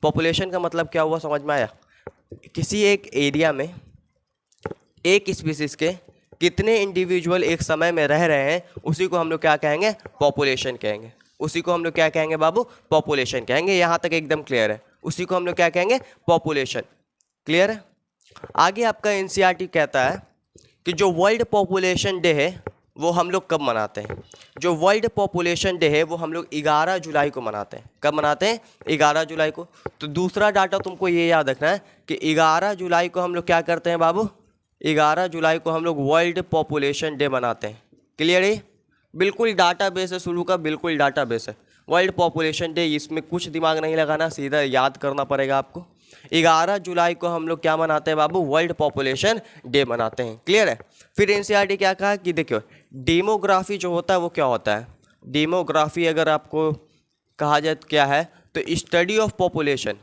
Population का मतलब क्या हुआ, समझ में आया? किसी एक एरिया में एक स्पीसीज के कितने इंडिविजुअल एक समय में रह रहे हैं, उसी को हम लोग क्या कहेंगे, पॉपुलेशन कहेंगे। उसी को हम लोग क्या कहेंगे बाबू, पॉपुलेशन कहेंगे। यहाँ तक एकदम क्लियर है? उसी को हम लोग क्या कहेंगे, पॉपुलेशन। क्लियर है? आगे आपका एनसीईआरटी कहता है कि जो वर्ल्ड पॉपुलेशन डे है वो हम लोग कब मनाते हैं। जो वर्ल्ड पॉपुलेशन डे है वो हम लोग 11 जुलाई को मनाते हैं। कब मनाते हैं? 11 जुलाई को। तो दूसरा डाटा तुमको ये याद रखना है कि 11 जुलाई को हम लोग क्या करते हैं बाबू, 11 जुलाई को हम लोग वर्ल्ड पॉपुलेशन डे मनाते हैं। क्लियर है? बिल्कुल डाटा बेस है शुरू का, बिल्कुल डाटा बेस है। वर्ल्ड पॉपुलेशन डे, इसमें कुछ दिमाग नहीं लगाना, सीधा याद करना पड़ेगा आपको। 11 जुलाई को हम लोग क्या मनाते हैं बाबू, वर्ल्ड पॉपुलेशन डे मनाते हैं। क्लियर है? फिर एनसीईआरटी क्या कहा कि देखियो डेमोग्राफी जो होता है वो क्या होता है। डेमोग्राफी अगर आपको कहा जाए तो क्या है, तो स्टडी ऑफ पॉपुलेशन।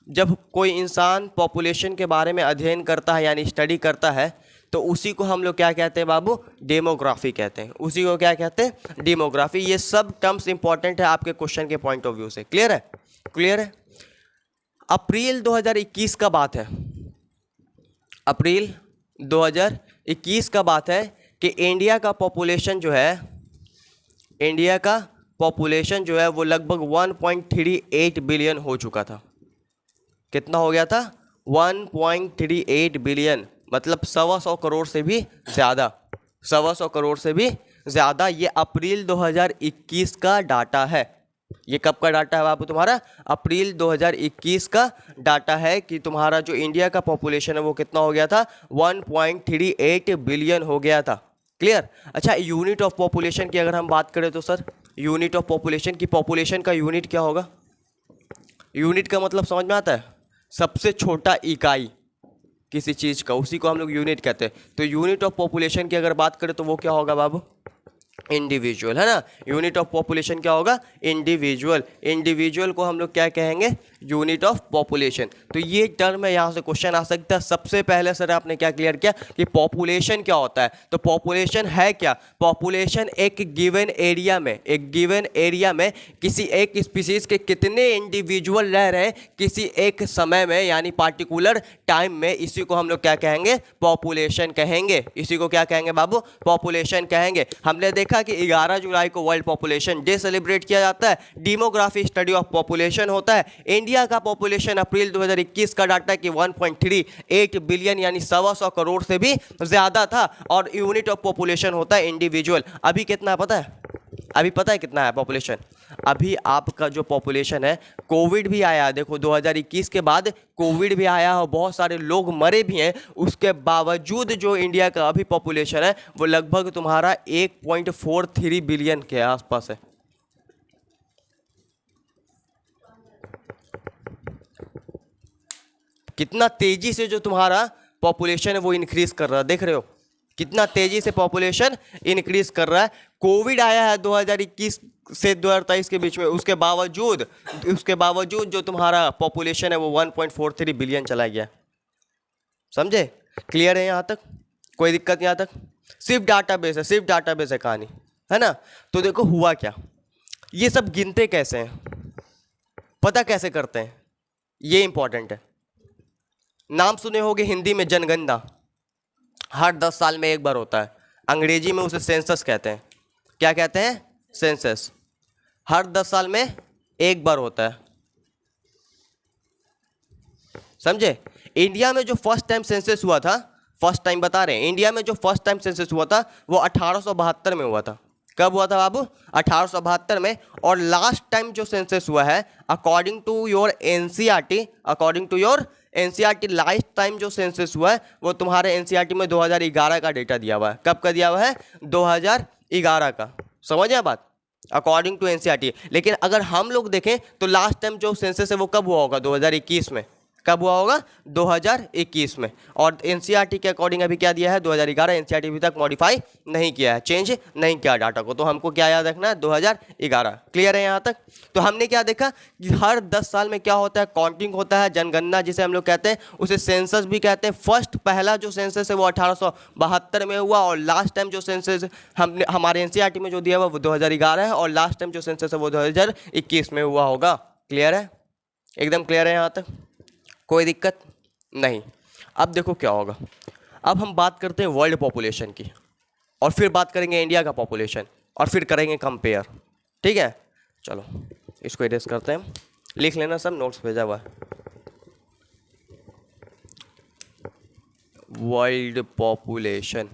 जब कोई इंसान पॉपुलेशन के बारे में अध्ययन करता है यानी स्टडी करता है तो उसी को हम लोग क्या कहते हैं बाबू, डेमोग्राफी कहते हैं। उसी को क्या कहते हैं, डेमोग्राफी। ये सब टर्म्स इंपॉर्टेंट है आपके क्वेश्चन के पॉइंट ऑफ व्यू से। क्लियर है? क्लियर है? अप्रैल 2021 का बात है, अप्रैल 2021 का बात है कि इंडिया का पॉपुलेशन जो है, इंडिया का पॉपुलेशन जो है वो लगभग 1.38 बिलियन हो चुका था। कितना हो गया था? 1.38 बिलियन, मतलब 125 करोड़ से भी ज़्यादा, 125 करोड़ से भी ज़्यादा। ये अप्रैल 2021 का डाटा है। ये कब का डाटा है बाबू तुम्हारा? अप्रैल 2021 का डाटा है कि तुम्हारा जो इंडिया का पॉपुलेशन है वो कितना हो गया था, 1.38 बिलियन हो गया था। क्लियर? अच्छा, यूनिट ऑफ पॉपुलेशन की अगर हम बात करें तो सर, यूनिट ऑफ पॉपुलेशन की, पॉपुलेशन का यूनिट क्या होगा? यूनिट का मतलब समझ में आता है? सबसे छोटा इकाई किसी चीज़ का, उसी को हम लोग यूनिट कहते हैं। तो यूनिट ऑफ पॉपुलेशन की अगर बात करें तो वो क्या होगा बाबू, इंडिविजुअल, है ना। यूनिट ऑफ पॉपुलेशन क्या होगा, इंडिविजुअल। इंडिविजुअल को हम लोग क्या कहेंगे, यूनिट ऑफ पॉपुलेशन। तो ये टर्म है, यहाँ से क्वेश्चन आ सकता है। सबसे पहले सर आपने क्या क्लियर किया कि पॉपुलेशन क्या होता है। तो पॉपुलेशन है क्या, पॉपुलेशन एक गिवन एरिया में, एक गिवन एरिया में किसी एक स्पीसीज के कितने इंडिविजुअल रह रहे हैं किसी एक समय में यानी पार्टिकुलर टाइम में, इसी को हम लोग क्या कहेंगे, पॉपुलेशन कहेंगे। इसी को क्या कहेंगे बाबू, पॉपुलेशन कहेंगे। हमने देखा कि 11 जुलाई को वर्ल्ड पॉपुलेशन डे सेलिब्रेट किया जाता है। डेमोग्राफी स्टडी ऑफ पॉपुलेशन होता है। इंडिया का पॉपुलेशन अप्रैल 2021 का डाटा कि 1.38 बिलियन यानी 125 करोड़ से भी ज्यादा था। और यूनिट ऑफ पॉपुलेशन होता है इंडिविजुअल। अभी कितना पता है, अभी पता है कितना है पॉपुलेशन? अभी आपका जो पॉपुलेशन है, कोविड भी आया, देखो 2021 के बाद कोविड भी आया और बहुत सारे लोग मरे भी हैं, उसके बावजूद जो इंडिया का अभी पॉपुलेशन है वो लगभग तुम्हारा 1.43 बिलियन के आसपास है। कितना तेजी से जो तुम्हारा पॉपुलेशन है वो इंक्रीज कर रहा है, देख रहे हो कितना तेजी से पॉपुलेशन इंक्रीज कर रहा है। कोविड आया है 2021 से 2023 के बीच में, उसके बावजूद जो तुम्हारा पॉपुलेशन है वो 1.43 बिलियन चला गया। समझे? क्लियर है यहाँ तक? कोई दिक्कत यहाँ तक? सिर्फ डाटाबेस है, सिर्फ डाटाबेस है कहानी, है ना। तो देखो हुआ क्या, ये सब गिनते कैसे हैं, पता कैसे करते हैं, ये इंपॉर्टेंट है। नाम सुने होंगे हिंदी में जनगणना, हर 10 साल में एक बार होता है। अंग्रेजी में उसे सेंसस कहते हैं। क्या कहते हैं? सेंसस। हर 10 साल में एक बार होता है। समझे? इंडिया में जो फर्स्ट टाइम सेंसस हुआ था, फर्स्ट टाइम बता रहे हैं, इंडिया में जो फर्स्ट टाइम सेंसस हुआ था वो 1872 में हुआ था। कब हुआ था बाबू? 1872 में। और लास्ट टाइम जो सेंसस हुआ है according to your NCERT, according to your NCERT, last time जो सेंसस हुआ है वो तुम्हारे एनसीईआरटी में 2011 का डेटा दिया हुआ है। कब का दिया हुआ है? 2011 का। समझ आए बात? According to NCERT. लेकिन अगर हम लोग देखें तो लास्ट टाइम जो सेंसस है वो कब हुआ होगा? 2021 में। कब हुआ होगा? 2021 में। और एनसीईआरटी के अकॉर्डिंग अभी क्या दिया है? 2011। एनसीईआरटी अभी तक मॉडिफाई नहीं किया है, चेंज नहीं किया डाटा को। तो हमको क्या याद रखना है? 2011। क्लियर है यहाँ तक? तो हमने क्या देखा कि हर 10 साल में क्या होता है? काउंटिंग होता है, जनगणना जिसे हम लोग कहते हैं, उसे सेंसस भी कहते हैं। फर्स्ट पहला जो सेंसस है वो 1872 में हुआ और लास्ट टाइम जो सेंसस हमने हमारे एनसीईआरटी में जो दिया हुआ वो 2011 है और लास्ट टाइम जो सेंसस है वो 2021 में हुआ होगा। क्लियर है? एकदम क्लियर है यहाँ तक, कोई दिक्कत नहीं। अब देखो क्या होगा, अब हम बात करते हैं वर्ल्ड पॉपुलेशन की, और फिर बात करेंगे इंडिया का पॉपुलेशन, और फिर करेंगे कंपेयर। ठीक है, चलो इसको इरेज करते हैं, लिख लेना, सब नोट्स भेजा हुआ है। वर्ल्ड पॉपुलेशन,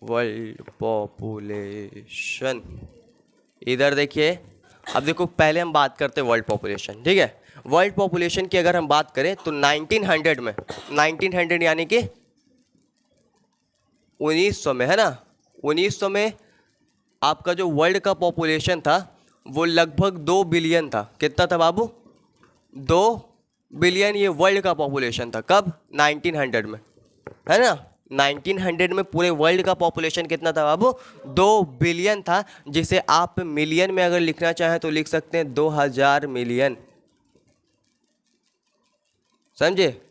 वर्ल्ड पॉपुलेशन, इधर देखिए। अब देखो पहले हम बात करते हैं वर्ल्ड पॉपुलेशन। ठीक है, वर्ल्ड पॉपुलेशन की अगर हम बात करें तो 1900 में, 1900 यानी कि 1900 में, है ना, 1900 में आपका जो वर्ल्ड का पॉपुलेशन था वो लगभग 2 बिलियन था। कितना था बाबू? 2 बिलियन ये वर्ल्ड का पॉपुलेशन था। कब? 1900 में, है ना। 1900 में पूरे वर्ल्ड का पॉपुलेशन कितना था बाबू? 2 बिलियन था, जिसे आप मिलियन में अगर लिखना चाहें तो लिख सकते हैं 2000 मिलियन। समझे?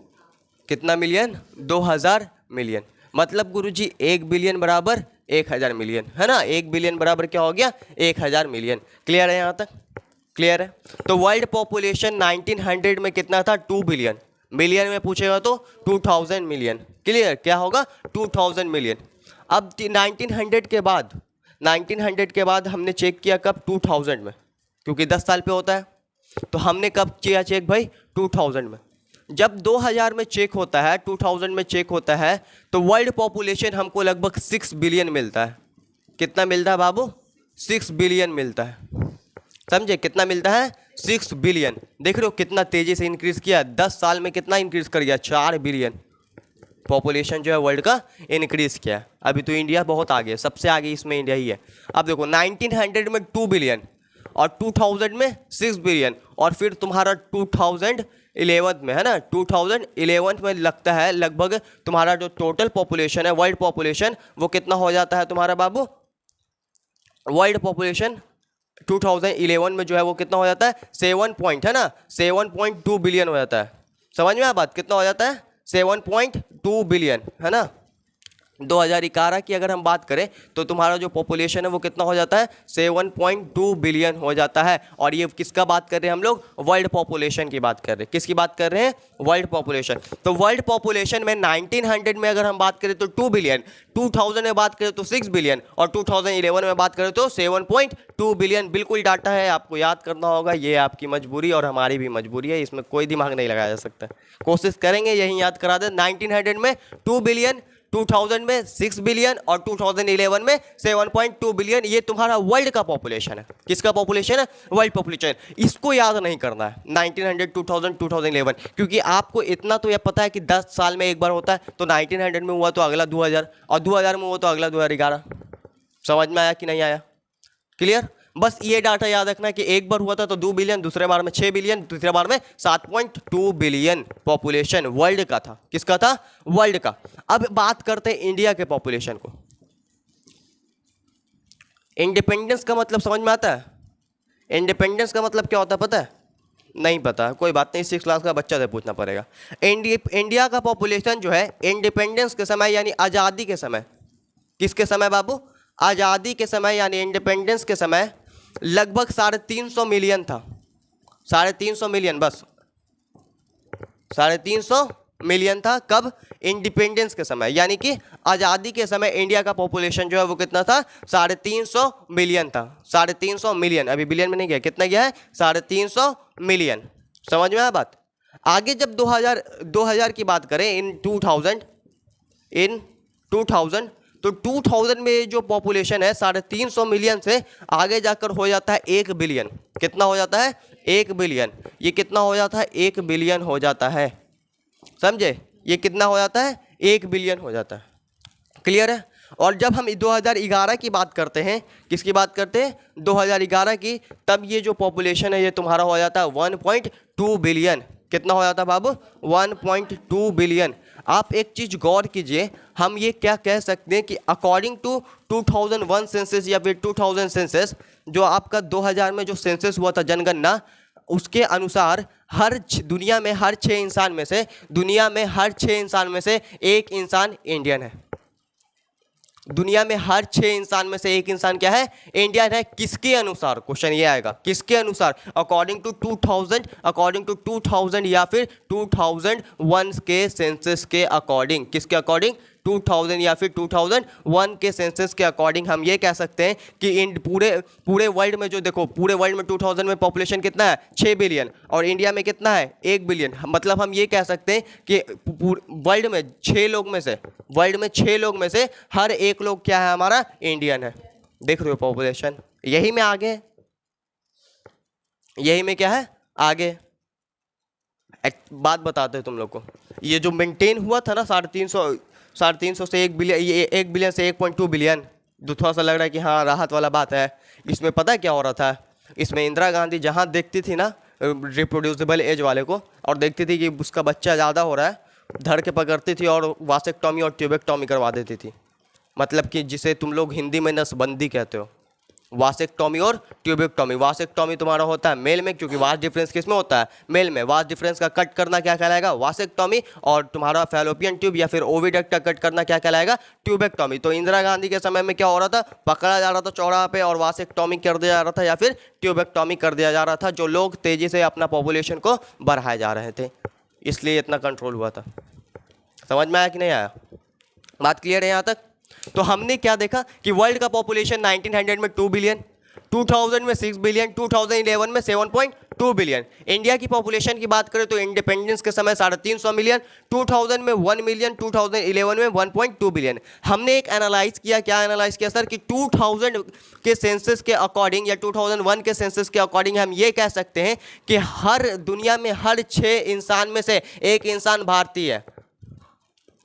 कितना मिलियन? 2000 मिलियन। मतलब गुरुजी 1 बिलियन बराबर 1000 मिलियन, है ना। 1 बिलियन बराबर क्या हो गया? 1000 मिलियन। क्लियर है यहाँ तक? क्लियर है। तो वर्ल्ड पॉपुलेशन 1900 में कितना था? 2 बिलियन। मिलियन में पूछेगा तो 2000 मिलियन। क्लियर? क्या होगा? 2000 मिलियन। अब 1900 के बाद, 1900 के बाद हमने चेक किया कब? 2000 में, क्योंकि 10 साल पे होता है। तो हमने कब किया चेक भाई? 2000 में। जब 2000 में चेक होता है, 2000 में चेक होता है, तो वर्ल्ड पॉपुलेशन हमको लगभग 6 बिलियन मिलता है। कितना मिलता है बाबू? 6 बिलियन मिलता है। समझे? कितना मिलता है? 6 बिलियन। देख रहे हो कितना तेजी से इंक्रीज किया? 10 साल में कितना इंक्रीज कर गया? 4 बिलियन पॉपुलेशन जो है वर्ल्ड का इंक्रीज किया। अभी तो इंडिया बहुत आगे है, सबसे आगे इसमें इंडिया ही है। अब देखो 1900 में 2 बिलियन और 2000 में 6 बिलियन, और फिर तुम्हारा 2011 में, है ना, 2011 में लगता है लगभग तुम्हारा जो टोटल पॉपुलेशन है, वर्ल्ड पॉपुलेशन, वो कितना हो जाता है तुम्हारा बाबू? वर्ल्ड पॉपुलेशन 2011 में जो है वो कितना हो जाता है? 7.2 बिलियन हो जाता है। समझ में आ बात? कितना हो जाता है? 7.2 बिलियन, है ना। 2011 की अगर हम बात करें तो तुम्हारा जो पॉपुलेशन है वो कितना हो जाता है? 7.2 बिलियन हो जाता है। और ये किसका बात कर रहे हैं हम लोग? वर्ल्ड पॉपुलेशन की बात कर रहे हैं। किसकी बात कर रहे हैं? World population. तो वर्ल्ड पॉपुलेशन में 1900 में अगर हम बात करें तो 2 बिलियन, 2000 में बात करें तो 6 बिलियन, और 2011 में बात करें तो 7.2 बिलियन। बिल्कुल डाटा है, आपको याद करना होगा। ये आपकी मजबूरी और हमारी भी मजबूरी है, इसमें कोई दिमाग नहीं लगाया जा सकता। कोशिश करेंगे यही याद करा दें। 1900 में 2 बिलियन, 2000 में 6 बिलियन और 2011 में 7.2 बिलियन। ये तुम्हारा वर्ल्ड का पॉपुलेशन है। किसका पॉपुलेशन है? World population. इसको याद नहीं करना है 1900, 2000, 2011, क्योंकि आपको इतना तो यह पता है कि 10 साल में एक बार होता है। तो 1900 में हुआ तो अगला 2000, और 2000 में हुआ तो अगला 2011। समझ में आया कि नहीं आया? क्लियर? बस ये डाटा याद रखना कि एक बार हुआ था तो 2 बिलियन, दूसरे बार में 6 बिलियन, तीसरे बार में 7.2 बिलियन पॉपुलेशन वर्ल्ड का था। किसका था? वर्ल्ड का। अब बात करते हैं इंडिया के पॉपुलेशन को। इंडिपेंडेंस का मतलब समझ में आता है? इंडिपेंडेंस का मतलब क्या होता है पता है? नहीं पता? कोई बात नहीं, 6 क्लास का बच्चा से पूछना पड़ेगा। इंडिया का पॉपुलेशन जो है इंडिपेंडेंस के समय यानी आज़ादी के समय, किसके समय बाबू? आज़ादी के समय यानी इंडिपेंडेंस के समय लगभग 350 मिलियन था। 350 मिलियन, बस 350 मिलियन था। कब? इंडिपेंडेंस के समय, यानी कि आज़ादी के समय इंडिया का पॉपुलेशन जो है वो कितना था? 350 मिलियन था। 350 मिलियन, अभी बिलियन में नहीं गया। कितना गया है? 350 मिलियन। समझ में आया बात? आगे जब 2000 की बात करें, इन 2000 तो 2000 में जो पॉपुलेशन है 350 मिलियन से आगे जाकर हो जाता है 1 बिलियन। कितना हो जाता है? 1 बिलियन। ये कितना हो जाता है? 1 बिलियन हो जाता है। समझे? ये कितना हो जाता है? 1 बिलियन हो जाता है। क्लियर है? और जब हम 2011 की बात करते हैं, किसकी बात करते हैं? 2011 की, तब ये जो पॉपुलेशन है ये तुम्हारा हो जाता है 1.2 बिलियन। कितना हो जाता है बाबू? 1.2 बिलियन। आप एक चीज़ गौर कीजिए, हम ये क्या कह सकते हैं कि अकॉर्डिंग टू 2001 सेंसस या फिर 2000 सेंसस, जो आपका 2000 में जो सेंसस हुआ था, जनगणना, उसके अनुसार दुनिया में हर 6 इंसान में से एक इंसान इंडियन है। दुनिया में हर 6 इंसान में से एक इंसान क्या है? इंडियन है। किसके अनुसार? क्वेश्चन ये आएगा, किसके अनुसार? अकॉर्डिंग टू 2000 या फिर 2001 के सेंसस के अकॉर्डिंग। किसके अकॉर्डिंग? 2000 या फिर 2001 के सेंसस के अकॉर्डिंग हम ये कह सकते हैं कि पूरे वर्ल्ड में जो देखो, पूरे वर्ल्ड में 2000 में पॉपुलेशन कितना है? 6 बिलियन। और इंडिया में कितना है? 1 बिलियन। मतलब हम ये कह सकते हैं कि वर्ल्ड में 6 लोग में से हर एक लोग क्या है? हमारा इंडियन है। देख रहे हो पॉपुलेशन? यही में आगे, यही में क्या है? आगे। एक बात बताते हैं तुम लोग को, ये जो मेंटेन हुआ था ना 350 से 1 बिलियन, ये 1 बिलियन से 1.2 बिलियन, जो थोड़ा सा लग रहा है कि हाँ राहत वाला बात है। इसमें पता है क्या हो रहा था? इसमें इंदिरा गांधी जहाँ देखती थी ना रिप्रोड्यूसिबल एज वाले को, और देखती थी कि उसका बच्चा ज़्यादा हो रहा है, धर के पकड़ती थी और वासेक्टॉमी और ट्यूबेक्टॉमी करवा देती थी। मतलब कि जिसे तुम लोग हिंदी में नसबंदी कहते हो, वासेक्टॉमी और ट्यूबेक्टॉमी। वासेक्टॉमी तुम्हारा होता है मेल में, क्योंकि वास्ट डिफरेंस किस में होता है? मेल में। वास्ट डिफरेंस का कट करना क्या कहलाएगा? वासेक्टॉमी। और तुम्हारा फैलोपियन ट्यूब या फिर ओविडक्ट का कट करना क्या कहलाएगा? ट्यूबेक्टॉमी। तो इंदिरा गांधी के समय में क्या हो रहा था? पकड़ा जा रहा था चौराहा पे और वासेक्टॉमी कर दिया जा रहा था या फिर ट्यूबेक्टॉमी कर दिया जा रहा था, जो लोग तेजी से अपना पॉपुलेशन को बढ़ाए जा रहे थे, इसलिए इतना कंट्रोल हुआ था। समझ में आया कि नहीं आया? बात क्लियर है यहाँ तक? तो हमने क्या देखा कि वर्ल्ड का पॉपुलेशन 1900 में 2 बिलियन, 2000 में 6 बिलियन, 2011 में 7.2 बिलियन। इंडिया की पॉपुलेशन की बात करें तो इंडिपेंडेंस के समय 350 मिलियन, 2000 में 1 मिलियन, 2011 में 1.2 बिलियन। हमने एक एनालाइज किया, क्या एनालाइज किया सर? कि 2000 के सेंसस के अकॉर्डिंग या 2001 के सेंसस के अकॉर्डिंग हम ये कह सकते हैं कि हर दुनिया में हर 6 इंसान में से एक इंसान भारतीय है।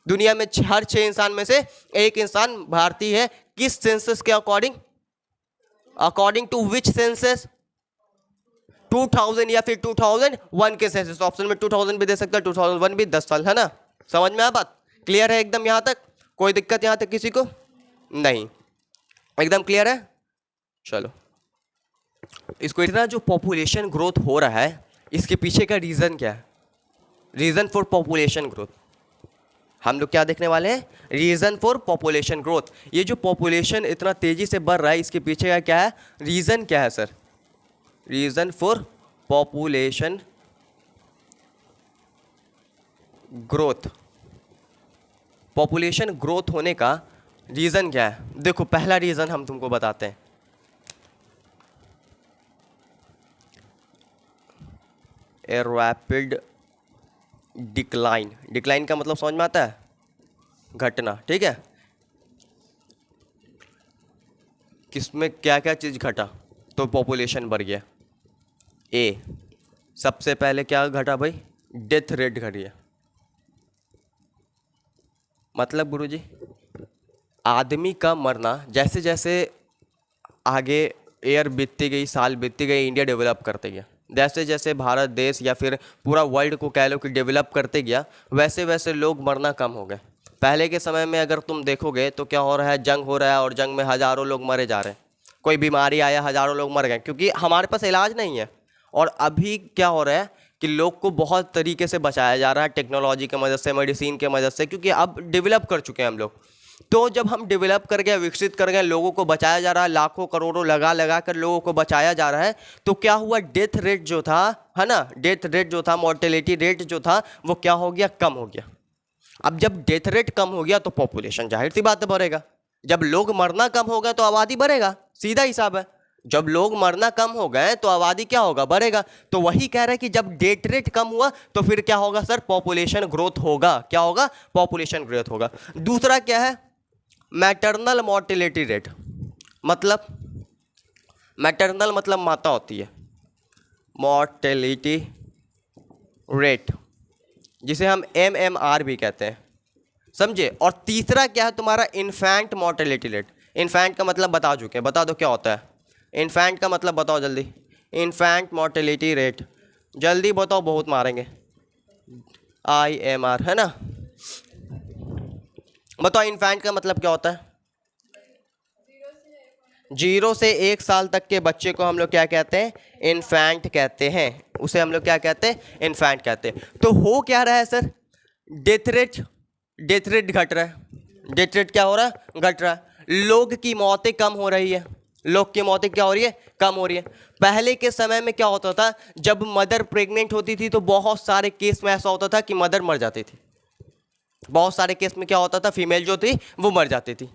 दुनिया में हर 6 इंसान में से एक इंसान भारतीय है। किस सेंसस के according? According to which census? 2000 या फिर 2001 के सेंसस। ऑप्शन में 2000 भी दे सकता है, 2001 भी, 10 साल, है ना? समझ में आया बात? क्लियर है एकदम यहाँ तक? कोई दिक्कत यहाँ तक किसी को? नहीं, एकदम क्लियर है। चलो, इसको इतना जो पॉपुलेशन ग्रोथ हो रहा है, इसके पीछे का रीजन क्या है? रीजन फॉर पॉपुलेशन ग्रोथ हम लोग क्या देखने वाले हैं? Reason for population growth. ये जो पॉपुलेशन इतना तेज़ी से बढ़ रहा है, इसके पीछे का क्या है? रीज़न क्या है sir? Reason for population growth. Population growth होने का रीज़न क्या है? देखो, पहला रीज़न हम तुमको बताते हैं। A rapid decline. डिक्लाइन का मतलब समझ में आता है? घटना, ठीक है। किसमें क्या क्या चीज़ घटा तो पॉपुलेशन बढ़ गया? ए, सबसे पहले क्या घटा भाई? डेथ रेट घट गया। मतलब गुरुजी, आदमी का मरना, जैसे जैसे आगे ईयर बीतती गई, साल बीतती गई, इंडिया डेवलप करते गया। जैसे जैसे भारत देश या फिर पूरा वर्ल्ड को कह लो कि डेवलप करते गया, वैसे वैसे लोग मरना कम हो गए। पहले के समय में अगर तुम देखोगे तो क्या हो रहा है? जंग हो रहा है और जंग में हज़ारों लोग मरे जा रहे हैं। कोई बीमारी आया, हज़ारों लोग मर गए, क्योंकि हमारे पास इलाज नहीं है। और अभी क्या हो रहा है कि लोग को बहुत तरीके से बचाया जा रहा है, टेक्नोलॉजी की मदद से, मेडिसिन की मदद से, क्योंकि अब डेवलप कर चुके हैं हम लोग। तो जब हम डेवलप कर गए, विकसित कर गए, लोगों को बचाया जा रहा है, लाखों करोड़ों लगा कर लोगों को बचाया जा रहा है, तो क्या हुआ? डेथ रेट जो था, है ना, डेथ रेट जो था, मॉर्टेलिटी रेट जो था, वो क्या हो गया? कम हो गया। अब जब डेथ रेट कम हो गया तो पॉपुलेशन जाहिर सी बात है बढ़ेगा। जब लोग मरना कम हो गया तो आबादी बढ़ेगा, सीधा हिसाब है। जब लोग मरना कम हो गए तो आबादी क्या होगा? बढ़ेगा। तो वही कह रहे हैं कि जब डेथ रेट कम हुआ तो फिर क्या होगा सर? पॉपुलेशन ग्रोथ होगा। क्या होगा? पॉपुलेशन ग्रोथ होगा। दूसरा क्या है? Maternal mortality rate. मतलब मैटरनल मतलब माता होती है, मॉर्टेलिटी रेट, जिसे हम MMR भी कहते हैं, समझे। और तीसरा क्या है तुम्हारा? Infant mortality rate. इन्फेंट का मतलब बता चुके हैं, बता दो क्या होता है? इन्फेंट का मतलब बताओ जल्दी। इन्फेंट मॉर्टेलिटी रेट जल्दी बताओ, बहुत मारेंगे। IMR, है ना? बताओ इन्फेंट का मतलब क्या होता है? 0 से 1 साल तक के बच्चे को हम लोग क्या कहते हैं? इन्फेंट कहते हैं। उसे हम लोग क्या कहते हैं? इन्फेंट कहते हैं। तो हो क्या रहा है सर? डेथ रेट घट रहा है। डेथ रेट क्या हो रहा है? घट रहा है। लोग की मौतें कम हो रही है। लोग की मौतें क्या हो रही है? कम हो रही है। पहले के समय में क्या होता था, जब मदर प्रेग्नेंट होती थी तो बहुत सारे केस में ऐसा होता था कि मदर मर जाती थी। बहुत सारे केस में क्या होता था, फीमेल जो थी वो मर जाती थी।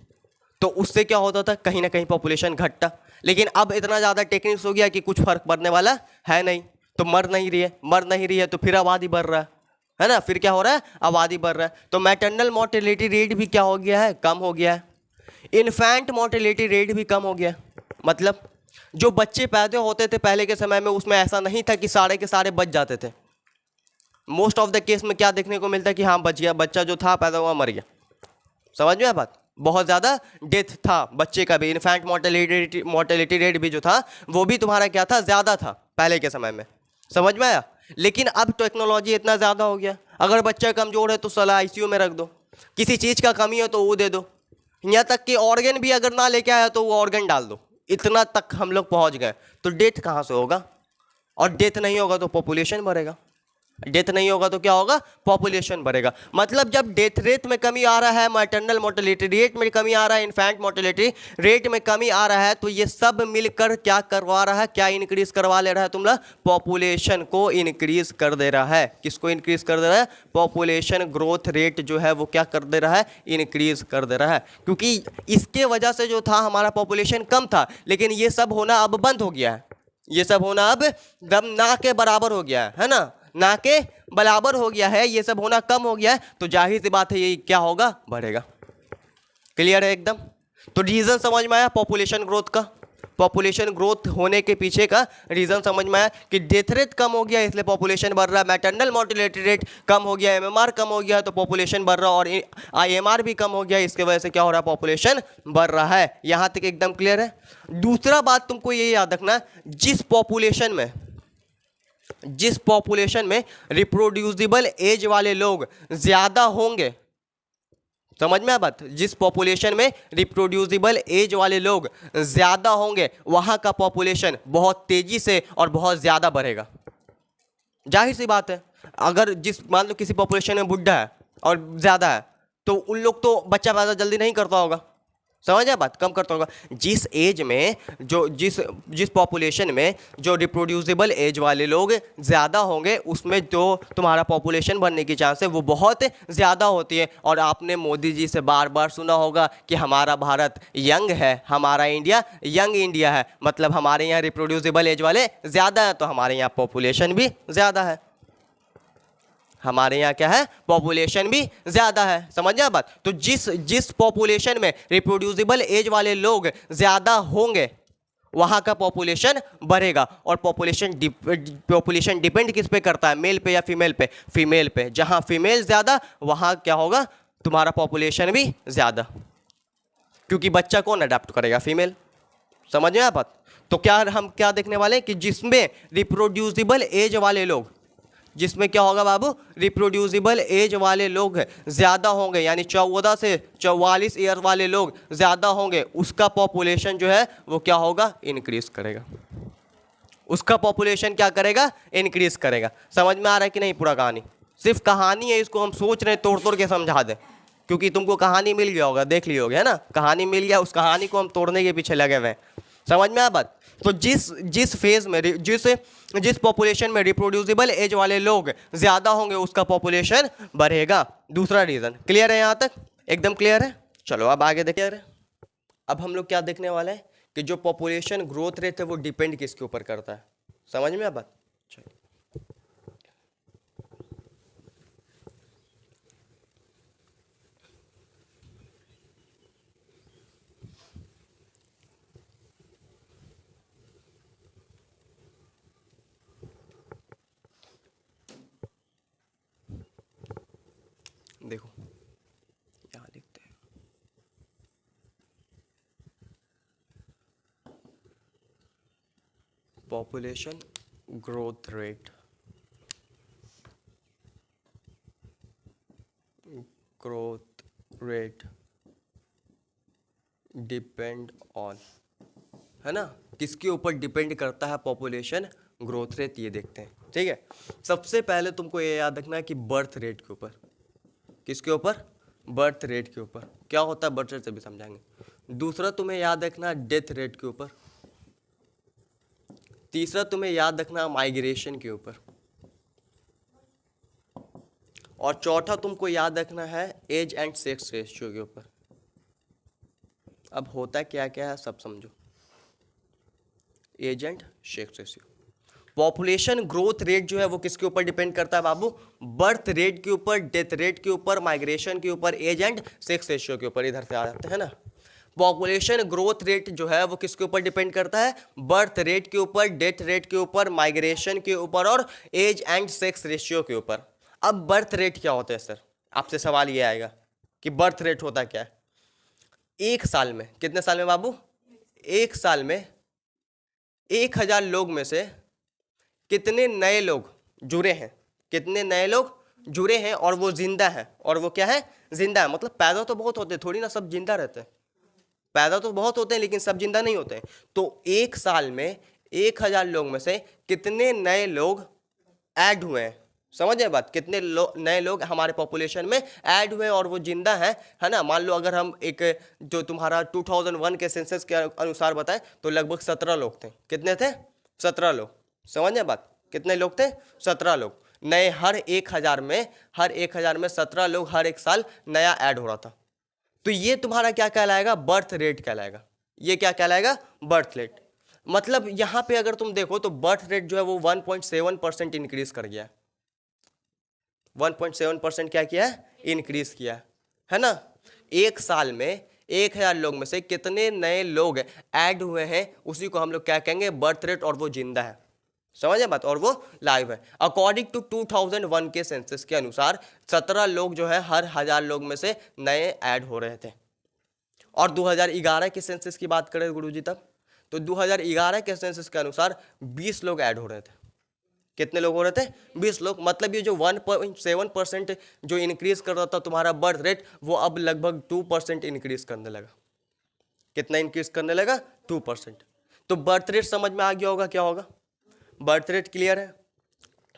तो उससे क्या होता था, कहीं ना कहीं पॉपुलेशन घटता। लेकिन अब इतना ज़्यादा टेक्निक्स हो गया कि कुछ फर्क पड़ने वाला है नहीं। तो मर नहीं रही है, मर नहीं रही है तो फिर आबादी बढ़ रहा है ना। फिर क्या हो रहा है, आबादी बढ़ रहा है। तो मैटरनल मोर्टेलिटी रेट भी क्या हो गया है, कम हो गया है। इन्फेंट मोर्टेलिटी रेट भी कम हो गया। मतलब जो बच्चे पैदा होते थे पहले के समय में, उसमें ऐसा नहीं था कि सारे के सारे बच जाते थे। मोस्ट ऑफ द केस में क्या देखने को मिलता है कि हाँ बच गया, बच्चा जो था पैदा हुआ मर गया। समझ में आया बात? बहुत ज़्यादा डेथ था बच्चे का भी। इन्फेंट मोर्टेलिटी रेट भी जो था वो भी तुम्हारा क्या था, ज़्यादा था पहले के समय में। समझ में आया? लेकिन अब टेक्नोलॉजी इतना ज़्यादा हो गया, अगर बच्चा कमज़ोर है तो साला आईसीयू में रख दो, किसी चीज़ का कमी है तो वो दे दो, यहाँ तक कि ऑर्गन भी अगर ना लेके आया तो वो ऑर्गन डाल दो। इतना तक हम लोग पहुँच गए। तो डेथ कहाँ से होगा? और डेथ नहीं होगा तो पॉपुलेशन बढ़ेगा। डेथ नहीं होगा तो क्या होगा, पॉपुलेशन बढ़ेगा। मतलब जब डेथ रेट में कमी आ रहा है, मैटरनल मोर्टेलिटी रेट में कमी आ रहा है, इन्फेंट मोर्टेलिटी रेट में कमी आ रहा है, तो ये सब मिलकर क्या करवा रहा है, क्या इंक्रीज करवा ले रहा है, तुम लोग पॉपुलेशन को इंक्रीज कर दे रहा है। किसको इंक्रीज कर दे रहा है? पॉपुलेशन ग्रोथ रेट जो है वो क्या कर दे रहा है, इंक्रीज कर दे रहा है। क्योंकि इसके वजह से जो था हमारा पॉपुलेशन कम था, लेकिन ये सब होना अब बंद हो गया है। ये सब होना अब दम ना के बराबर हो गया है ना, ना के बराबर हो गया है। ये सब होना कम हो गया है, तो जाहिर सी बात है ये क्या होगा, बढ़ेगा। क्लियर है एकदम? तो रीजन समझ में आया पॉपुलेशन ग्रोथ का? पॉपुलेशन ग्रोथ होने के पीछे का रीजन समझ में आया कि डेथ रेट कम हो गया इसलिए पॉपुलेशन बढ़ रहा है, मैटरनल मोर्टेलिटी रेट कम हो गया, एमएमआर कम हो गया तो पॉपुलेशन बढ़ रहा है, और आईएमआर भी कम हो गया, इसके वजह से क्या हो रहा है, पॉपुलेशन बढ़ रहा है। यहां तक एकदम क्लियर है? दूसरा बात तुमको ये याद रखना, जिस पॉपुलेशन में रिप्रोड्यूसिबल एज वाले लोग ज्यादा होंगे, समझ में आ बात, जिस पॉपुलेशन में रिप्रोड्यूसिबल एज वाले लोग ज्यादा होंगे वहां का पॉपुलेशन बहुत तेजी से और बहुत ज्यादा बढ़ेगा। जाहिर सी बात है, अगर मान लो किसी पॉपुलेशन में बुढ़ा है और ज्यादा है, तो उन लोग तो बच्चा पैदा जल्दी नहीं करता होगा। समझ आया बात? कम करता होगा। जिस एज में जिस पॉपुलेशन में जो रिप्रोड्यूसिबल एज वाले लोग ज़्यादा होंगे, उसमें जो तुम्हारा पॉपुलेशन बनने की चांस है वो बहुत ज़्यादा होती है। और आपने मोदी जी से बार बार सुना होगा कि हमारा भारत यंग है, हमारा इंडिया यंग इंडिया है। मतलब हमारे यहाँ रिप्रोड्यूसिबल एज वाले ज़्यादा हैं, तो हमारे यहाँ पॉपुलेशन भी ज़्यादा है। हमारे यहाँ क्या है, पॉपुलेशन भी ज़्यादा है। समझ आया बात? तो जिस पॉपुलेशन में रिप्रोड्यूसिबल एज वाले लोग ज़्यादा होंगे वहाँ का पॉपुलेशन बढ़ेगा। और पॉपुलेशन डिपेंड किस पे करता है, मेल पे या फीमेल पे? फीमेल पे। जहाँ फीमेल ज़्यादा वहाँ क्या होगा, तुम्हारा पॉपुलेशन भी ज़्यादा, क्योंकि बच्चा कौन अडॉप्ट करेगा, फीमेल। समझ में आया बात? तो हम क्या देखने वाले हैं कि जिसमें रिप्रोड्यूसिबल एज वाले लोग, जिसमें क्या होगा बाबू, रिप्रोड्यूसिबल एज वाले लोग ज़्यादा होंगे, यानी 14 से 44 ईयर वाले लोग ज़्यादा होंगे, उसका पॉपुलेशन जो है वो क्या होगा, इंक्रीज करेगा। उसका पॉपुलेशन क्या करेगा, इंक्रीज करेगा। समझ में आ रहा है कि नहीं पूरा कहानी? सिर्फ कहानी है, इसको हम सोच रहे हैं तोड़ तोड़ के समझा दें, क्योंकि तुमको कहानी मिल गया होगा, देख लिया होगा, है ना, कहानी मिल गया, उस कहानी को हम तोड़ने के पीछे लगे हुए हैं। समझ में आया बात? तो जिस फेज में जिस पॉपुलेशन में रिप्रोड्यूसिबल एज वाले लोग ज़्यादा होंगे उसका पॉपुलेशन बढ़ेगा। दूसरा रीज़न क्लियर है? यहाँ तक एकदम क्लियर है? चलो अब आगे देखिए। अब हम लोग क्या देखने वाले हैं कि जो पॉपुलेशन ग्रोथ रेट है वो डिपेंड किसके ऊपर करता है। समझ में आ बात? चलो देखो, यहाँ लिखते हैं population growth rate depend on, है ना, किसके ऊपर डिपेंड करता है पॉपुलेशन ग्रोथ रेट, ये देखते हैं। ठीक है, सबसे पहले तुमको ये याद रखना है कि बर्थ रेट के ऊपर। किसके ऊपर? बर्थ रेट के ऊपर। क्या होता है बर्थ रेट से भी समझाएंगे। दूसरा तुम्हें याद रखना डेथ रेट के ऊपर, तीसरा तुम्हें याद रखना माइग्रेशन के ऊपर, और चौथा तुमको याद रखना है एज एंड सेक्स रेशियो के ऊपर। अब होता क्या क्या है सब समझो। Age and sex ratio, population growth rate जो है वो किसके ऊपर डिपेंड करता है बाबू? बर्थ रेट के ऊपर, डेथ रेट के ऊपर, माइग्रेशन के ऊपर, एज एंड सेक्स रेशियो के ऊपर। इधर से आ जाते हैं ना। पॉपुलेशन ग्रोथ रेट जो है वो किसके ऊपर डिपेंड करता है? बर्थ रेट के ऊपर, डेथ रेट के ऊपर, माइग्रेशन के ऊपर और एज एंड सेक्स रेशियो के ऊपर। अब बर्थ रेट क्या होता है सर? आपसे सवाल ये आएगा कि बर्थ रेट होता क्या है? एक साल में, कितने साल में बाबू? एक साल में 1000 लोग में से कितने नए लोग जुड़े हैं, कितने नए लोग जुड़े हैं और वो जिंदा है। और वो क्या है? जिंदा है। मतलब पैदा तो बहुत होते हैं, थोड़ी ना सब जिंदा रहते हैं। पैदा तो बहुत होते हैं लेकिन सब जिंदा नहीं होते हैं। तो एक साल में 1000 लोग में से कितने नए लोग ऐड हुए हैं? समझ आए बात? कितने नए लोग हमारे पॉपुलेशन में ऐड हुए और वो जिंदा है ना। मान लो अगर हम एक जो तुम्हारा 2001 के सेंसस के अनुसार बताएं तो लगभग 17 लोग थे। कितने थे? 17 लोग। समझ आए बात? कितने लोग थे? 17 लोग नए। हर 1000 में 17 लोग हर एक साल नया ऐड हो रहा था। तो ये तुम्हारा क्या कहलाएगा? बर्थ रेट कहलाएगा। ये क्या कहलाएगा? Birth rate. मतलब यहां पे अगर तुम देखो तो बर्थ रेट जो है वो 1.7% इंक्रीज कर गया है। 1.7% क्या किया है? इंक्रीज किया है ना। एक साल में 1000 लोग में से कितने नए लोग ऐड हुए हैं उसी को हम लोग क्या कहेंगे? Birth rate. और वो जिंदा है। समझे बात? और वो लाइव है। अकॉर्डिंग टू 2001 के सेंसस के अनुसार 17 लोग जो है हर 1000 लोग में से नए ऐड हो रहे थे। और 2011 के सेंसस की बात करें गुरुजी तब, तो 2011 के सेंसस के अनुसार 20 लोग ऐड हो रहे थे। कितने लोग हो रहे थे? 20 लोग। मतलब ये जो 1.7% जो इंक्रीज कर रहा था तुम्हारा बर्थ रेट, वो अब लगभग 2% इंक्रीज करने लगा। कितना इंक्रीज करने लगा? 2%। तो बर्थ रेट समझ में आ गया होगा क्या होगा? बर्थ रेट क्लियर है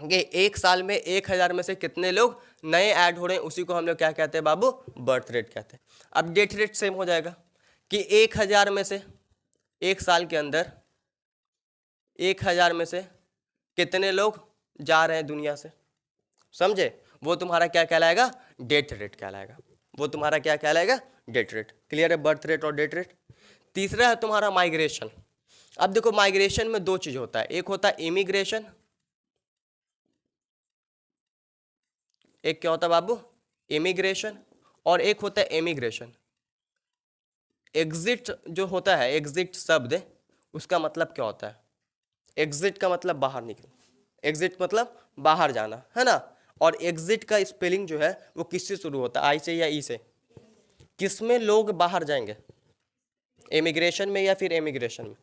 कि एक साल में 1000 में से कितने लोग नए ऐड हो रहे हैं उसी को हम लोग क्या कहते हैं बाबू? बर्थ रेट कहते हैं। अब डेथ रेट सेम हो जाएगा कि 1000 में से एक साल के अंदर 1000 में से कितने लोग जा रहे हैं दुनिया से। समझे? वो तुम्हारा क्या कहलाएगा? डेथ रेट कहलाएगा। वो तुम्हारा क्या कहलाएगा? Death rate. क्लियर है? बर्थ रेट और डेथ रेट। तीसरा है तुम्हारा माइग्रेशन। अब देखो माइग्रेशन में दो चीज होता है, एक होता है इमिग्रेशन, एक क्या होता है बाबू? इमिग्रेशन। और एक होता है एमिग्रेशन। एग्जिट जो होता है, एग्जिट शब्द उसका मतलब क्या होता है? एग्जिट का मतलब बाहर निकलना, एग्जिट मतलब बाहर जाना, है ना। और एग्जिट का स्पेलिंग जो है वो किससे शुरू होता है? आई से या ई से? किसमें लोग बाहर जाएंगे? इमिग्रेशन में या फिर एमिग्रेशन में?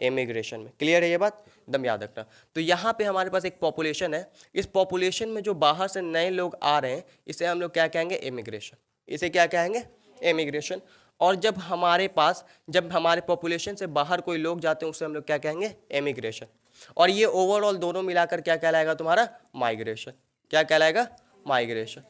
इमिग्रेशन में। क्लियर है ये बात? एकदम याद रखना। तो यहाँ पे हमारे पास एक पॉपुलेशन है, इस पॉपुलेशन में जो बाहर से नए लोग आ रहे हैं इसे हम लोग क्या कहेंगे? इमिग्रेशन। इसे क्या कहेंगे? इमिग्रेशन। और जब हमारे पॉपुलेशन से बाहर कोई लोग जाते हैं उसे हम लोग क्या कहेंगे? एमिग्रेशन। और ये ओवरऑल दोनों मिलाकर क्या कहलाएगा तुम्हारा? माइग्रेशन। क्या कहलाएगा? माइग्रेशन।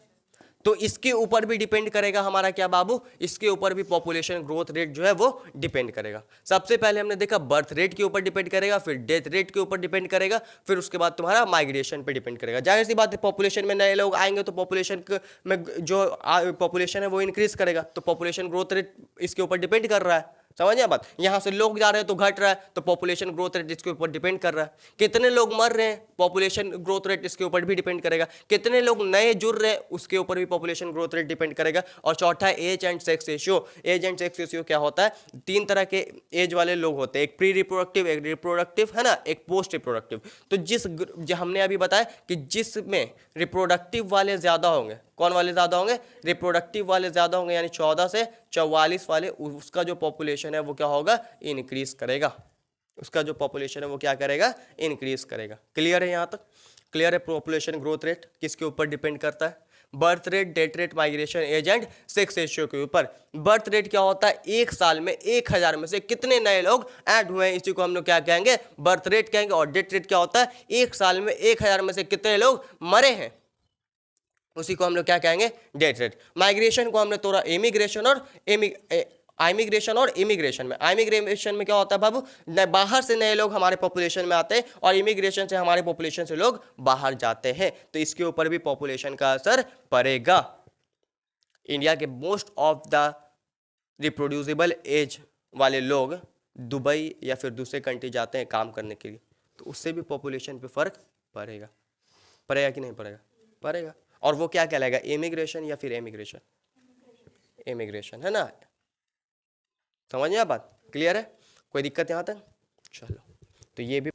तो इसके ऊपर भी डिपेंड करेगा हमारा क्या बाबू? इसके ऊपर भी पॉपुलेशन ग्रोथ रेट जो है वो डिपेंड करेगा। सबसे पहले हमने देखा बर्थ रेट के ऊपर डिपेंड करेगा, फिर डेथ रेट के ऊपर डिपेंड करेगा, फिर उसके बाद तुम्हारा माइग्रेशन पे डिपेंड करेगा। जाहिर सी बात है पॉपुलेशन में नए लोग आएंगे तो पॉपुलेशन में जो पॉपुलेशन है वो इंक्रीज करेगा। तो पॉपुलेशन ग्रोथ रेट इसके ऊपर डिपेंड कर रहा है। समझिए बात? यहाँ से लोग जा रहे हैं तो घट रहा है, तो पॉपुलेशन ग्रोथ रेट इसके ऊपर डिपेंड कर रहा है। कितने लोग मर रहे हैं, पॉपुलेशन ग्रोथ रेट इसके ऊपर भी डिपेंड करेगा। कितने लोग नए जुड़ रहे हैं उसके ऊपर भी पॉपुलेशन ग्रोथ रेट डिपेंड करेगा। और चौथा age and sex ratio. Age and sex ratio क्या होता है? 3 तरह के एज वाले लोग होते हैं, एक प्री रिप्रोडक्टिव, एक रिप्रोडक्टिव, है ना, एक पोस्ट रिप्रोडक्टिव। तो जो हमने अभी बताया कि जिसमें रिप्रोडक्टिव वाले ज्यादा होंगे, कौन वाले ज्यादा होंगे? रिप्रोडक्टिव वाले ज्यादा होंगे, यानी 14 से 44 वाले, उसका जो पॉपुलेशन है वो क्या होगा? इंक्रीज करेगा। उसका जो पॉपुलेशन है वो क्या करेगा? इंक्रीज करेगा। क्लियर है? यहां तक क्लियर है? पॉपुलेशन ग्रोथ रेट किसके ऊपर डिपेंड करता है? Birth rate, death rate, migration, age and sex ratio के ऊपर। बर्थ रेट क्या होता है? एक साल में 1000 में से कितने नए लोग ऐड हुए हैं इसी को हम लोग क्या कहेंगे? बर्थ रेट कहेंगे। और डेथ रेट क्या होता है? एक साल में 1000 में से कितने लोग मरे हैं उसी को हम लोग क्या कहेंगे? Death rate. माइग्रेशन को हमने तोड़ा इमिग्रेशन और इमिग्रेशन और इमिग्रेशन में। इमिग्रेशन में क्या होता है बाबू, बाहर से नए लोग हमारे पॉपुलेशन में आते हैं और इमिग्रेशन से हमारे पॉपुलेशन से लोग बाहर जाते हैं, तो इसके ऊपर भी पॉपुलेशन का असर पड़ेगा। इंडिया के most of the reproducible age वाले लोग दुबई या फिर दूसरे कंट्री जाते हैं काम करने के लिए, तो उससे भी पॉपुलेशन पे फर्क पड़ेगा। पड़ेगा कि नहीं पड़ेगा? पड़ेगा। और वो क्या कहलाएगा, इमिग्रेशन या फिर एमिग्रेशन? इमिग्रेशन, है ना। समझ में बात? क्लियर है? कोई दिक्कत यहाँ तक? चलो, तो ये भी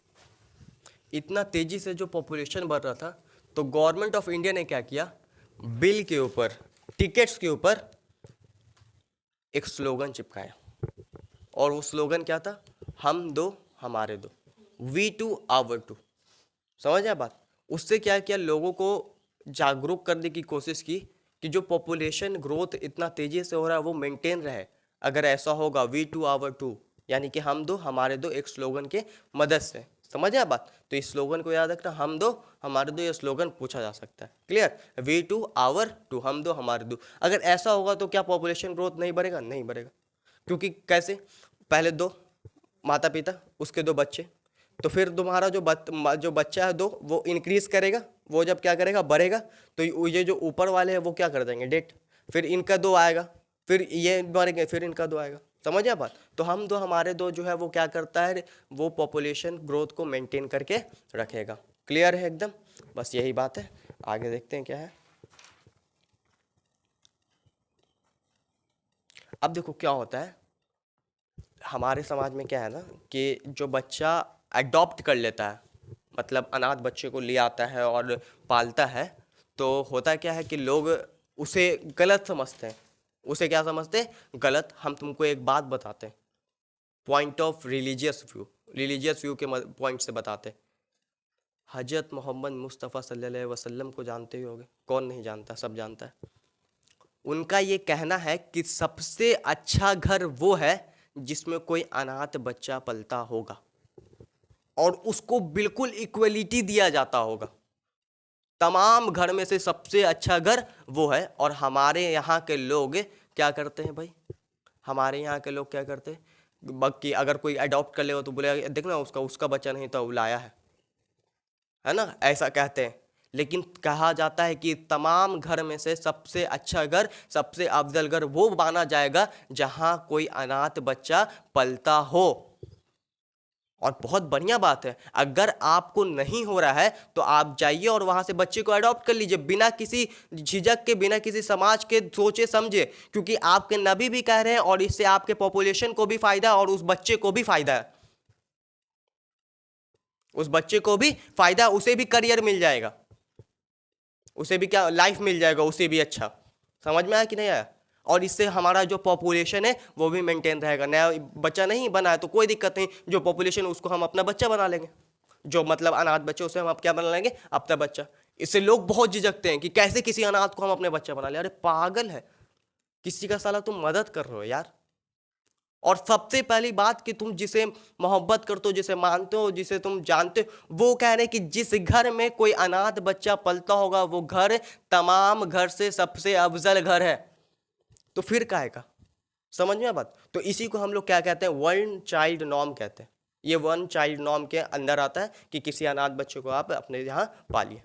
इतना तेजी से जो पॉपुलेशन बढ़ रहा था, तो गवर्नमेंट ऑफ इंडिया ने क्या किया, बिल के ऊपर, टिकट्स के ऊपर एक स्लोगन चिपकाया, और वो स्लोगन क्या था, हम दो हमारे दो, वी टू आवर टू। समझ आया बात? उससे क्या किया, लोगों को जागरूक करने की कोशिश की कि जो पॉपुलेशन ग्रोथ इतना तेजी से हो रहा है वो मेंटेन रहे। अगर ऐसा होगा वी टू आवर टू, यानी कि हम दो हमारे दो, एक स्लोगन के मदद से। समझ आया बात? तो इस स्लोगन को याद रखना, हम दो हमारे दो, ये स्लोगन पूछा जा सकता है। Clear? We two our two, हम दो हमारे दो। अगर ऐसा होगा तो क्या पॉपुलेशन ग्रोथ नहीं बढ़ेगा? नहीं बढ़ेगा। क्योंकि कैसे, पहले दो माता पिता, उसके दो बच्चे, तो फिर तुम्हारा जो बच्चा है दो, वो इंक्रीज करेगा, वो जब क्या करेगा, बढ़ेगा, तो ये जो ऊपर वाले हैं वो क्या कर देंगे, डेट, फिर इनका दो आएगा, फिर ये बढ़ेंगे, फिर इनका दो आएगा। समझ आ बात? तो हम दो हमारे दो जो है वो क्या करता है, वो पॉपुलेशन ग्रोथ को मेंटेन करके रखेगा। क्लियर है एकदम? बस यही बात है। आगे देखते हैं क्या है। अब देखो क्या होता है हमारे समाज में, क्या है ना कि जो बच्चा अडॉप्ट कर लेता है, मतलब अनाथ बच्चे को ले आता है और पालता है, तो होता क्या है कि लोग उसे गलत समझते हैं। उसे क्या समझते हैं? गलत। हम तुमको एक बात बताते हैं, पॉइंट ऑफ रिलीजियस व्यू के पॉइंट से बताते हैं। हजरत मोहम्मद मुस्तफ़ा सल्लल्लाहु अलैहि वसल्लम को जानते ही होगे, कौन नहीं जानता, सब जानता है। उनका ये कहना है कि सबसे अच्छा घर वो है जिसमें कोई अनाथ बच्चा पलता होगा और उसको बिल्कुल इक्वलिटी दिया जाता होगा। तमाम घर में से सबसे अच्छा घर वो है। और हमारे यहाँ के लोग क्या करते हैं भाई, हमारे यहाँ के लोग क्या करते हैं, बाकी अगर कोई अडॉप्ट कर लेगा तो बोलेगा देखना उसका बच्चा नहीं था, वो लाया है ना, ऐसा कहते हैं। लेकिन कहा जाता है कि तमाम घर में से सबसे अच्छा घर, सबसे अफजल घर वो माना जाएगा जहां कोई अनाथ बच्चा पलता हो। और बहुत बढ़िया बात है, अगर आपको नहीं हो रहा है तो आप जाइए और वहां से बच्चे को अडॉप्ट कर लीजिए, बिना किसी झिझक के, बिना किसी समाज के सोचे समझे, क्योंकि आपके नबी भी कह रहे हैं और इससे आपके पॉपुलेशन को भी फायदा है और उस बच्चे को भी फायदा है। उस बच्चे को भी फायदा, उसे भी करियर मिल जाएगा, उसे भी क्या लाइफ मिल जाएगा, उसे भी अच्छा। समझ में आया कि नहीं आया? और इससे हमारा जो पॉपुलेशन है वो भी मेंटेन रहेगा। नया बच्चा नहीं बना है तो कोई दिक्कत नहीं, जो पॉपुलेशन उसको हम अपना बच्चा बना लेंगे, जो मतलब अनाथ बच्चे उसे हम क्या बना लेंगे, अपना बच्चा। इससे लोग बहुत झिझकते हैं कि कैसे किसी अनाथ को हम अपने बच्चा बना ले। अरे पागल है, किसी का साला तुम मदद कर रहे हो यार। और सबसे पहली बात कि तुम जिसे मोहब्बत करते हो, जिसे मानते हो, जिसे तुम जानते हो, वो कह रहे कि जिस घर में कोई अनाथ बच्चा पलता होगा वो घर तमाम घर से सबसे अफजल घर है। तो फिर काहे का? समझ में बात? तो इसी को हम लोग क्या कहते हैं, वन चाइल्ड नॉर्म कहते हैं। ये वन चाइल्ड नॉर्म के अंदर आता है कि किसी अनाथ बच्चे को आप अपने यहाँ पालिए।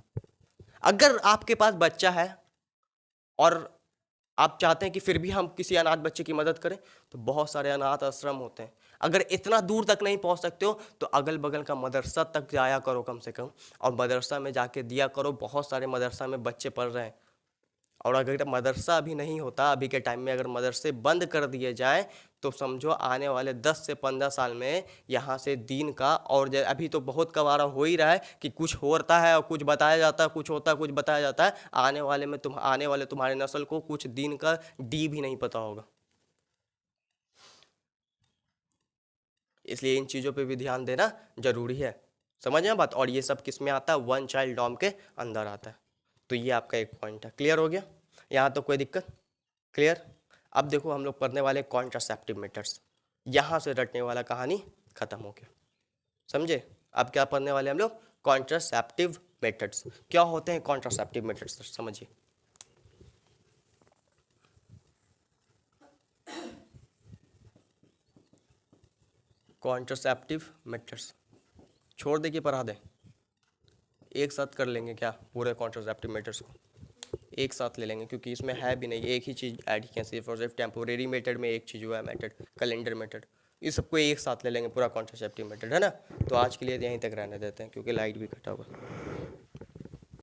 अगर आपके पास बच्चा है और आप चाहते हैं कि फिर भी हम किसी अनाथ बच्चे की मदद करें, तो बहुत सारे अनाथ आश्रम होते हैं। अगर इतना दूर तक नहीं पहुंच सकते हो तो अगल बगल का मदरसा तक जाया करो कम से कम, और मदरसा में जाके दिया करो। बहुत सारे मदरसा में बच्चे पढ़ रहे हैं। और अगर मदरसा अभी नहीं होता, अभी के टाइम में अगर मदरसे बंद कर दिए जाएं, तो समझो आने वाले 10 से 15 साल में यहाँ से दीन का, और अभी तो बहुत कवारा हो ही रहा है कि कुछ होता है और कुछ बताया जाता है, कुछ होता है कुछ बताया जाता है। आने वाले तुम्हारे नस्ल को कुछ दीन का डी भी नहीं पता होगा। इसलिए इन चीज़ों पे भी ध्यान देना जरूरी है। समझ में बात? और ये सब किस में आता है, वन चाइल्ड नॉर्म के अंदर आता है। तो ये आपका एक पॉइंट है। क्लियर हो गया यहाँ तो? कोई दिक्कत? क्लियर? अब देखो हम लोग पढ़ने वाले कॉन्ट्रासेप्टिव मेथड्स। यहाँ से रटने वाला कहानी खत्म हो गया। समझे? अब क्या पढ़ने वाले हम लोग, कॉन्ट्रासेप्टिव मेथड्स। क्या होते हैं कॉन्ट्रासेप्टिव मेथड्स, समझिए। कॉन्ट्रासेप्टिव मेथड्स छोड़ दे कि पढ़ा दें? एक साथ कर लेंगे क्या पूरे कॉन्ट्रासेप्टिव मेथड्स को? एक साथ ले लेंगे क्योंकि इसमें है भी नहीं, एक ही चीज़ ऐड किया सिर्फ और सिर्फ टेम्पोरेरी मेथड में एक चीज़ हुआ है मेथड, कैलेंडर मेथड। इस सबको एक साथ ले लेंगे पूरा कॉन्ट्रासेप्टिव मेथड, है ना। तो आज के लिए यहीं तक रहने देते हैं क्योंकि लाइट भी कटा होगा।